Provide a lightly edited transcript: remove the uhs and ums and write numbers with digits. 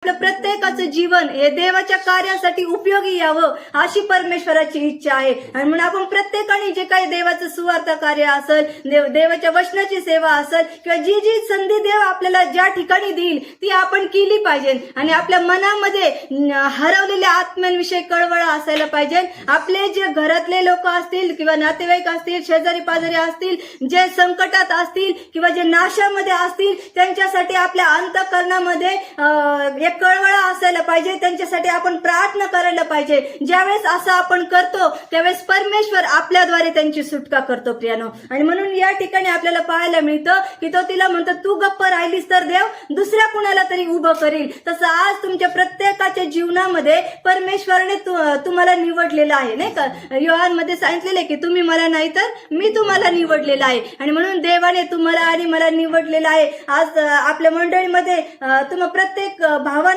आपल्या प्रत्येकाचं जीवन हे देवाच्या कार्यासाठी उपयोगी यावं अशी परमेश्वराची इच्छा आहे. आणि म्हणून आपण प्रत्येकाने जे काही देवाचं सुवार्ता कार्य असेल, देवाच्या वचनाची सेवा असेल किंवा जी जी संधी देव आपल्याला ज्या ठिकाणी देईल ती आपण केली पाहिजे. आणि आपल्या मनामध्ये हरवलेल्या आत्म्यांविषयी कळवळा असायला पाहिजे. आपले जे घरातले लोक असतील किंवा नातेवाईक असतील, शेजारी पाजारी असतील, जे संकटात असतील किंवा जे नाशामध्ये असतील, त्यांच्यासाठी आपल्या अंतःकरणामध्ये एक कळवळा असायला पाहिजे. त्यांच्यासाठी आपण प्रार्थना करायला पाहिजे. ज्यावेळेस असं आपण करतो त्यावेळेस परमेश्वर आपल्याद्वारे त्यांची सुटका करतो प्रियानो. आणि म्हणून या ठिकाणी आपल्याला पाहायला मिळतं की तो तिला म्हणतो, तू गप्प राहिलीस तर देव दुसऱ्या कुणाला तरी उभं करील. तसं आज तुमच्या प्रत्येकाच्या जीवनामध्ये परमेश्वराने तुम्हाला निवडलेलं आहे, नाही का. योहानमध्ये सांगितलेले की तुम्ही मला नाही तर मी तुम्हाला निवडलेलं आहे. आणि म्हणून देवाने तुम्हाला आणि मला निवडलेलं आहे. आज आपल्या मंडळीमध्ये तुम्हा प्रत्येक भावा